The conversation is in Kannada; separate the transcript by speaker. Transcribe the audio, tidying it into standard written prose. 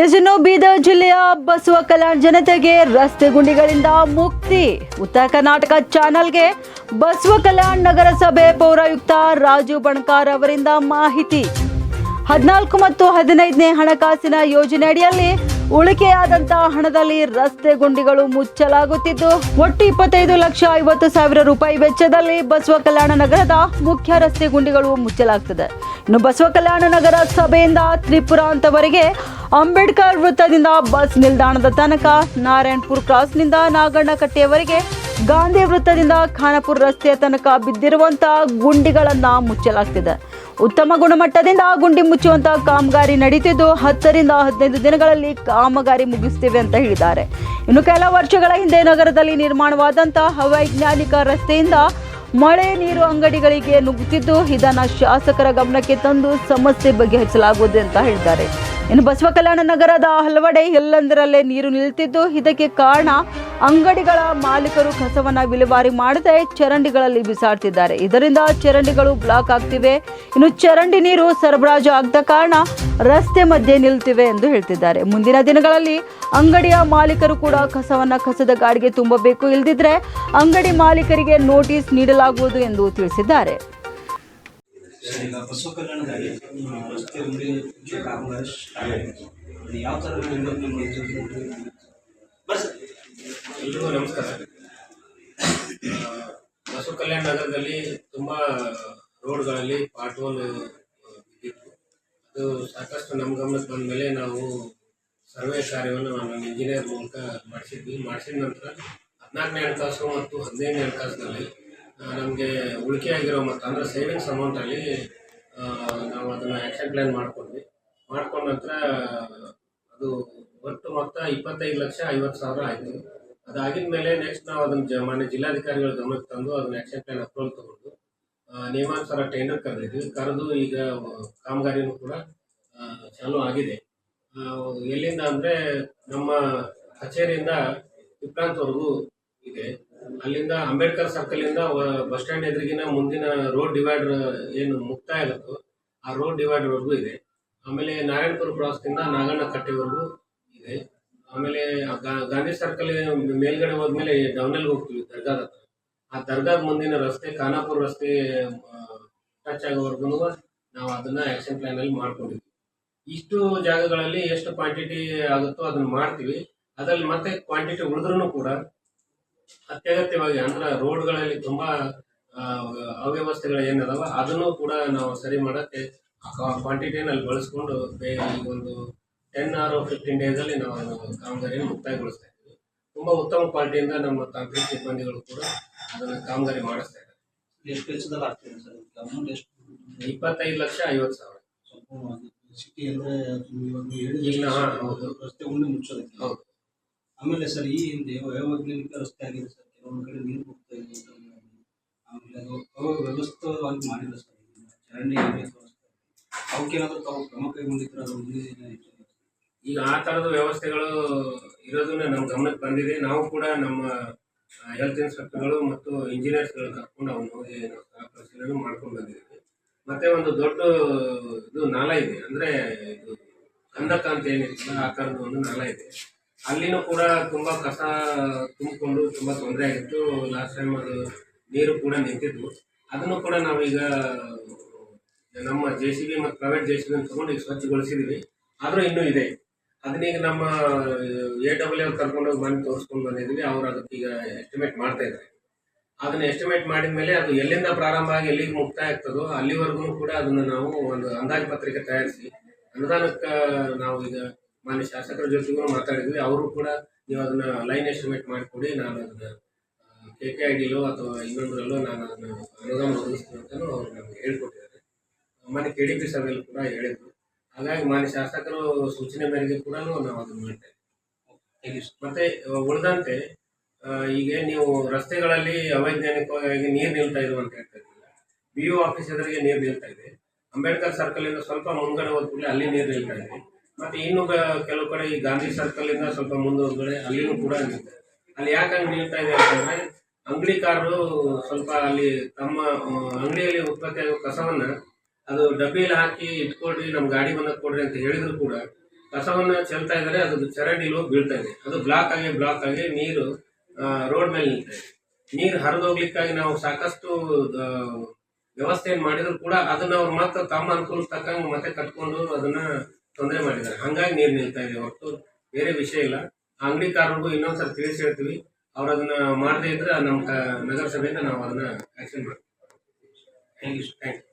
Speaker 1: ಇನ್ನು ಬೀದರ್ ಜಿಲ್ಲೆಯ ಬಸವ ಕಲ್ಯಾಣ ಜನತೆಗೆ ರಸ್ತೆ ಗುಂಡಿಗಳಿಂದ ಮುಕ್ತಿ. ಉತ್ತರ ಕರ್ನಾಟಕ ಚಾನೆಲ್ಗೆ ಬಸವ ಕಲ್ಯಾಣ ನಗರಸಭೆ ಪೌರಾಯುಕ್ತ ರಾಜು ಬಣಕಾರ್ ಅವರಿಂದ ಮಾಹಿತಿ. 14 ಮತ್ತು 15ನೇ ಹಣಕಾಸಿನ ಯೋಜನೆ ಅಡಿಯಲ್ಲಿ ಉಳಿಕೆಯಾದಂತಹ ಹಣದಲ್ಲಿ ರಸ್ತೆ ಗುಂಡಿಗಳು ಮುಚ್ಚಲಾಗುತ್ತಿದ್ದು, ಒಟ್ಟು 25,50,000 ರೂಪಾಯಿ ವೆಚ್ಚದಲ್ಲಿ ಬಸವ ಕಲ್ಯಾಣ ನಗರದ ಮುಖ್ಯ ರಸ್ತೆ ಗುಂಡಿಗಳು ಮುಚ್ಚಲಾಗುತ್ತದೆ. ಇನ್ನು ಬಸವ ಕಲ್ಯಾಣ ನಗರ ಸಭೆಯಿಂದ ತ್ರಿಪುರಾಂತವರೆಗೆ ಅಂಬೇಡ್ಕರ್ ವೃತ್ತದಿಂದ ಬಸ್ ನಿಲ್ದಾಣದ ತನಕ, ನಾರಾಯಣಪುರ ಕ್ರಾಸ್ನಿಂದ ನಾಗಣ್ಣಕಟ್ಟೆಯವರೆಗೆ, ಗಾಂಧಿ ವೃತ್ತದಿಂದ ಖಾನಾಪುರ ರಸ್ತೆಯ ತನಕ ಬಿದ್ದಿರುವಂತಹ ಗುಂಡಿಗಳನ್ನು ಮುಚ್ಚಲಾಗ್ತಿದೆ. ಉತ್ತಮ ಗುಣಮಟ್ಟದಿಂದ ಗುಂಡಿ ಮುಚ್ಚುವಂತಹ ಕಾಮಗಾರಿ ನಡೀತಿದ್ದು, 10 ರಿಂದ 15 ದಿನಗಳಲ್ಲಿ ಕಾಮಗಾರಿ ಮುಗಿಸ್ತೇವೆ ಅಂತ ಹೇಳಿದ್ದಾರೆ. ಇನ್ನು ಕೆಲ ವರ್ಷಗಳ ಹಿಂದೆ ನಗರದಲ್ಲಿ ನಿರ್ಮಾಣವಾದಂತಹ ಅವೈಜ್ಞಾನಿಕ ರಸ್ತೆಯಿಂದ ಮಳೆ ನೀರು ಅಂಗಡಿಗಳಿಗೆ ನುಗ್ಗುತ್ತಿದ್ದು, ಇದನ್ನು ಶಾಸಕರ ಗಮನಕ್ಕೆ ತಂದು ಸಮಸ್ಯೆ ಬಗೆಹರಿಸಲಾಗುವುದು ಅಂತ ಹೇಳಿದ್ದಾರೆ. ಇನ್ನು ಬಸವ ಕಲ್ಯಾಣ ನಗರದ ಹಲವೆಡೆ ಎಲ್ಲೆಂದರಲ್ಲೇ ನೀರು ನಿಲ್ತಿದ್ದು, ಇದಕ್ಕೆ ಕಾರಣ ಅಂಗಡಿಗಳ ಮಾಲೀಕರು ಕಸವನ್ನ ವಿಲೇವಾರಿ ಮಾಡದೆ ಚರಂಡಿಗಳಲ್ಲಿ ಬಿಸಾಡ್ತಿದ್ದಾರೆ. ಇದರಿಂದ ಚರಂಡಿಗಳು ಬ್ಲಾಕ್ ಆಗ್ತಿವೆ. ಇನ್ನು ಚರಂಡಿ ನೀರು ಸರಬರಾಜು ಆಗದ ಕಾರಣ ರಸ್ತೆ ಮಧ್ಯೆ ನಿಲ್ತಿವೆ ಎಂದು ಹೇಳ್ತಿದ್ದಾರೆ. ಮುಂದಿನ ದಿನಗಳಲ್ಲಿ ಅಂಗಡಿಯ ಮಾಲೀಕರು ಕೂಡ ಕಸವನ್ನ ಕಸದ ಗಾಡಿಗೆ ತುಂಬಬೇಕು, ಇಲ್ಲದಿದ್ರೆ ಅಂಗಡಿ ಮಾಲೀಕರಿಗೆ ನೋಟಿಸ್ ನೀಡಲಾಗುವುದು ಎಂದು ತಿಳಿಸಿದ್ದಾರೆ.
Speaker 2: ಈಗ ಬಸವ ಕಲ್ಯಾಣದಲ್ಲಿ ರಸ್ತೆ ಉಂಡಿ ಕಾಮಗಾರಿ ಸ್ಟಾರ್ಟ್ ಆಗಿದೆ. ಯಾವ ಥರ
Speaker 3: ಎಲ್ರಿಗೂ ನಮಸ್ಕಾರ. ಬಸವ ಕಲ್ಯಾಣ ನಗರದಲ್ಲಿ ತುಂಬ ರೋಡ್ಗಳಲ್ಲಿ ಪಾರ್ಟ್ 1 ಬಿದ್ದಿತ್ತು. ಅದು ಸಾಕಷ್ಟು ನಮ್ಮ ಗಮನಕ್ಕೆ ಬಂದ ಮೇಲೆ ನಾವು ಸರ್ವೆ ಕಾರ್ಯವನ್ನು ನಮ್ಮ ಇಂಜಿನಿಯರ್ ಮೂಲಕ ಮಾಡಿಸಿದ ನಂತರ 14ನೇ ಹಣಕಾಸು ಮತ್ತು 15ನೇ ಹಣಕಾಸಿನಲ್ಲಿ ನಮಗೆ ಉಳಿಕೆಯಾಗಿರೋ ಮತ್ತು ಅಂದರೆ ಸೇವಿಂಗ್ಸ್ ಅಮೌಂಟಲ್ಲಿ ನಾವು ಅದನ್ನು ಆ್ಯಕ್ಷನ್ ಪ್ಲ್ಯಾನ್ ಮಾಡ್ಕೊಂಡ ನಂತರ ಅದು ಒಟ್ಟು ಮೊತ್ತ 25,50,000 ಆಯಿತು. ಅದಾಗಿದ ಮೇಲೆ ನೆಕ್ಸ್ಟ್ ನಾವು ಅದನ್ನು ಮಾನ್ಯ ಜಿಲ್ಲಾಧಿಕಾರಿಗಳ ಗಮನಕ್ಕೆ ತಂದು ಅದನ್ನು ಆ್ಯಕ್ಷನ್ ಪ್ಲ್ಯಾನ್ ಅಪ್ರೂವಲ್ ತೊಗೊಂಡು ನಿಯಮಾನುಸಾರ ಟೆಂಡರ್ ಕರೆದು ಈಗ ಕಾಮಗಾರಿನೂ ಕೂಡ ಚಾಲೂ ಆಗಿದೆ. ಎಲ್ಲಿಂದ ಅಂದರೆ ನಮ್ಮ ಕಚೇರಿಯಿಂದ ತ್ರಿಪುರಾಂತವರೆಗೂ ಇದೆ. ಅಲ್ಲಿಂದ ಅಂಬೇಡ್ಕರ್ ಸರ್ಕಲಿಂದ ಬಸ್ ಸ್ಟ್ಯಾಂಡ್ ಎದುರಿಗಿನ ಮುಂದಿನ ರೋಡ್ ಡಿವೈಡರ್ ಏನು ಮುಕ್ತಾಯ ಆಗುತ್ತೋ ಆ ರೋಡ್ ಡಿವೈಡರ್ವರೆಗೂ ಇದೆ. ಆಮೇಲೆ ನಾರಾಯಣಪುರ ಕ್ರಾಸ್ನಿಂದ ನಾಗಣ್ಣಕಟ್ಟೆವರೆಗೂ ಇದೆ. ಆಮೇಲೆ ಗಾಂಧಿ ಸರ್ಕಲ್ ಮೇಲ್ಗಡೆ ಹೋದ್ಮೇಲೆ ಡೌನಲ್ಲಿ ಹೋಗ್ತೀವಿ ದರ್ಗಾದ ಹತ್ರ. ಆ ದರ್ಗಾದ ಮುಂದಿನ ರಸ್ತೆ ಖಾನಾಪುರ ರಸ್ತೆ ಟಚ್ ಆಗೋವರೆಗೂ ನಾವು ಅದನ್ನು ಆ್ಯಕ್ಷನ್ ಪ್ಲ್ಯಾನಲ್ಲಿ ಮಾಡ್ಕೊಂಡಿದ್ವಿ. ಇಷ್ಟು ಜಾಗಗಳಲ್ಲಿ ಎಷ್ಟು ಕ್ವಾಂಟಿಟಿ ಆಗುತ್ತೋ ಅದನ್ನು ಮಾಡ್ತೀವಿ. ಅದರಲ್ಲಿ ಮತ್ತೆ ಕ್ವಾಂಟಿಟಿ ಉಳಿದ್ರೂ ಕೂಡ ಅತ್ಯಗತ್ಯವಾಗಿ ಅಂದ್ರೆ ರೋಡ್ಗಳಲ್ಲಿ ತುಂಬ ಅವ್ಯವಸ್ಥೆಗಳು ಏನದಾವ ಅದನ್ನು ಕೂಡ ನಾವು ಸರಿ ಮಾಡೋಕ್ಕೆ ಕ್ವಾಂಟಿಟಿಯನ್ನು ಅಲ್ಲಿ ಬಳಸ್ಕೊಂಡು ಈಗ ಒಂದು 10 or 15 ಡೇಸಲ್ಲಿ ನಾವು ಕಾಮಗಾರಿಯನ್ನು ಮುಕ್ತಾಯಗೊಳಿಸ್ತಾ ಇದ್ದೀವಿ. ತುಂಬ ಉತ್ತಮ ಕ್ವಾಲಿಟಿಯಿಂದ ನಮ್ಮ ತಾಂತ್ರಿಕ ಸಿಬ್ಬಂದಿಗಳು ಕೂಡ ಅದನ್ನು ಕಾಮಗಾರಿ ಮಾಡಿಸ್ತಾ ಇದ್ದಾರೆ.
Speaker 2: ಎಷ್ಟು ವೆಚ್ಚದಲ್ಲಿ ಆಗ್ತಿದೆ ಸರ್ ಅಮೌಂಟ್? ಎಷ್ಟು?
Speaker 3: 25,50,000.
Speaker 2: ಸಿಟಿ ಅಂದರೆ
Speaker 3: ಹೌದು,
Speaker 2: ರಸ್ತೆ ಉಂಡೆ ಮುಚ್ಚೋದಕ್ಕೆ.
Speaker 3: ಹೌದು.
Speaker 2: ಆಮೇಲೆ ಸರ್ ಈ ಹಿಂದೆ ಅವೈಜ್ಞಾನಿಕ ರಸ್ತೆ ಆಗಿದೆ ಸರ್. ಕೆಲವೊಂದು ಕಡೆ ನೀರು ಹೋಗ್ತಾ ಇದೆ. ಆಮೇಲೆ ಅದು ಅವ್ಯವಸ್ಥಿತವಾಗಿ ಮಾಡಿಲ್ಲ ಸರ್. ಚರಂಡಿ ಅವಕ್ಕೇನಾದರೂ ತಾವು ಕ್ರಮ ಕೈಗೊಂಡಿದ್ರೆ ಅದು
Speaker 3: ಈಗ ಆ ಥರದ ವ್ಯವಸ್ಥೆಗಳು ಇರೋದನ್ನ ನಮ್ಮ ಗಮನಕ್ಕೆ ಬಂದಿದೆ. ನಾವು ಕೂಡ ನಮ್ಮ ಹೆಲ್ತ್ ಇನ್ಸ್ಪೆಕ್ಟರ್ಗಳು ಮತ್ತು ಇಂಜಿನಿಯರ್ಸ್ಗಳು ಕರ್ಕೊಂಡು ಅವನು ಹೋಗಿ ಪರಿಶೀಲನೆ ಮಾಡ್ಕೊಂಡು ಬಂದಿದ್ದೀವಿ. ಮತ್ತೆ ಒಂದು ದೊಡ್ಡ ಇದು ನಾಲ ಇದೆ, ಅಂದರೆ ಇದು ಕಂದಕ ಅಂತ ಏನಿರ್ತದೆ ಆ ಥರದ್ದು ಒಂದು ನಾಲ ಇದೆ. ಅಲ್ಲಿನೂ ಕೂಡ ತುಂಬ ಕಸ ತುಂಬಿಕೊಂಡು ತುಂಬ ತೊಂದರೆ ಆಗಿತ್ತು. ಲಾಸ್ಟ್ ಟೈಮ್ ಅದು ನೀರು ಕೂಡ ನಿಂತಿದ್ದು. ಅದನ್ನು ಕೂಡ ನಾವೀಗ ನಮ್ಮ JCB ಮತ್ತು ಪ್ರೈವೇಟ್ JCB ತೊಗೊಂಡು ಈಗ ಸ್ವಚ್ಛಗೊಳಿಸಿದ್ದೀವಿ. ಆದರೂ ಇನ್ನೂ ಇದೆ. ಅದನ್ನೀಗ ನಮ್ಮ AWL ಕರ್ಕೊಂಡೋಗಿ ಮನೆ ತೋರಿಸ್ಕೊಂಡು ಬಂದಿದ್ದೀವಿ. ಅವರು ಅದಕ್ಕೆ ಈಗ ಎಸ್ಟಿಮೇಟ್ ಮಾಡ್ತಾ ಇದ್ದಾರೆ. ಅದನ್ನು ಎಸ್ಟಿಮೇಟ್ ಮಾಡಿದ ಮೇಲೆ ಅದು ಎಲ್ಲಿಂದ ಪ್ರಾರಂಭ ಆಗಿ ಎಲ್ಲಿಗೆ ಮುಕ್ತಾಯ ಆಗ್ತದೋ ಅಲ್ಲಿವರೆಗೂ ಕೂಡ ಅದನ್ನು ನಾವು ಒಂದು ಅಂದಾಜು ಪತ್ರಿಕೆ ತಯಾರಿಸಿ ಅನುದಾನಕ್ಕೆ ನಾವು ಈಗ ಮಾನ್ಯ ಶಾಸಕರ ಜೊತೆಗೂ ಮಾತಾಡಿದ್ವಿ. ಅವರು ಕೂಡ ನೀವು ಅದನ್ನು ಲೈನ್ ಎಸ್ಟಿಮೇಟ್ ಮಾಡಿಕೊಡಿ, ನಾನು ಅದನ್ನು KKIDಲೋ ಅಥವಾ ಇನ್ನೊಂದರಲ್ಲೋ ನಾನು ಅದನ್ನು ಅನುದಾನ ಒದಗಿಸ್ತೀನಿ ಅಂತಲೂ ಅವರು ನಮಗೆ ಹೇಳ್ಕೊಟ್ಟಿದ್ದಾರೆ. ಮಾನ್ಯ KDP ಸಭೆಯಲ್ಲಿ ಕೂಡ ಹೇಳಿದರು. ಹಾಗಾಗಿ ಮಾನ್ಯ ಶಾಸಕರು ಸೂಚನೆ ಮೇರೆಗೆ ಕೂಡ ನಾವು ಅದನ್ನು ಮಾಡ್ತೇವೆ. ಮತ್ತು ಉಳಿದಂತೆ ಈಗ ನೀವು ರಸ್ತೆಗಳಲ್ಲಿ ಅವೈಜ್ಞಾನಿಕವಾಗಿ ನೀರು ನಿಲ್ತಾ ಇದ್ರು ಅಂತ ಹೇಳ್ತಾ ಇದ್ದಿಲ್ಲ. BO ಆಫೀಸ್ ಎದುರಿಗೆ ನೀರು ನಿಲ್ತಾ ಇದೆ. ಅಂಬೇಡ್ಕರ್ ಸರ್ಕಲಿಂದ ಸ್ವಲ್ಪ ಮುಂದ್ಗಡೆ ಹೋದ ಕೂಡಲೇ ಅಲ್ಲಿ ನೀರು ನಿಲ್ತಾ ಇದೆ. ಮತ್ತು ಇನ್ನು ಕೆಲವು ಕಡೆ ಈ ಗಾಂಧಿ ಸರ್ಕಲಿಂದ ಸ್ವಲ್ಪ ಮುಂದೋದ್ಗಡೆ ಅಲ್ಲಿನೂ ಕೂಡ ನಿಲ್ತಾ ಇದೆ. ಅಲ್ಲಿ ಯಾಕೆ ಹಂಗೆ ನಿಲ್ತಾ ಇದೆ ಅಂತಂದರೆ ಅಂಗಡಿಕಾರರು ಸ್ವಲ್ಪ ಅಲ್ಲಿ ತಮ್ಮ ಅಂಗಡಿಯಲ್ಲಿ ಉತ್ಪತ್ತಿ ಆಗೋ ಕಸವನ್ನು ಅದು ಡಬ್ಬಿಯಲ್ಲಿ ಹಾಕಿ ಇಟ್ಕೊಳ್ರಿ, ನಮ್ಮ ಗಾಡಿ ಬಂದಾಗ ಕೊಡ್ರಿ ಅಂತ ಹೇಳಿದ್ರು ಕೂಡ ಕಸವನ್ನ ಚೆಲ್ತಾ ಇದ್ದಾರೆ, ಅದು ಚರಂಡಿಲಿ ಹೋಗಿ ಬೀಳ್ತಾ ಇದೆ. ಅದು ಬ್ಲಾಕ್ ಆಗಿ ನೀರು ರೋಡ್ ಮೇಲೆ ನಿಲ್ತಾ ಇದೆ. ನೀರು ಹರಿದು ಹೋಗ್ಲಿಕ್ಕಾಗಿ ನಾವು ಸಾಕಷ್ಟು ವ್ಯವಸ್ಥೆಯನ್ನು ಮಾಡಿದ್ರು ಕೂಡ ಅದನ್ನ ಅವ್ರು ಮತ್ತೆ ತಮ್ಮ ಅನುಕೂಲ ತಕ್ಕಂಗೆ ಮತ್ತೆ ಕಟ್ಕೊಂಡು ಅದನ್ನ ತೊಂದರೆ ಮಾಡಿದ್ದಾರೆ. ಹಂಗಾಗಿ ನೀರು ನಿಲ್ತಾ ಇದೆ ಹೊರತು ಬೇರೆ ವಿಷಯ ಇಲ್ಲ. ಅಂಗಡಿಕಾರರಿಗೂ ಇನ್ನೊಂದ್ಸರಿ ತಿಳಿಸಿ ಹೇಳ್ತೀವಿ, ಅವ್ರು ಅದನ್ನ ಮಾಡದೇ ಇದ್ರೆ ನಮ್ಮ ನಗರಸಭೆಯಿಂದ ನಾವು ಅದನ್ನ ಆಕ್ಷನ್ ಮಾಡ್ತೀವಿ. Thank you.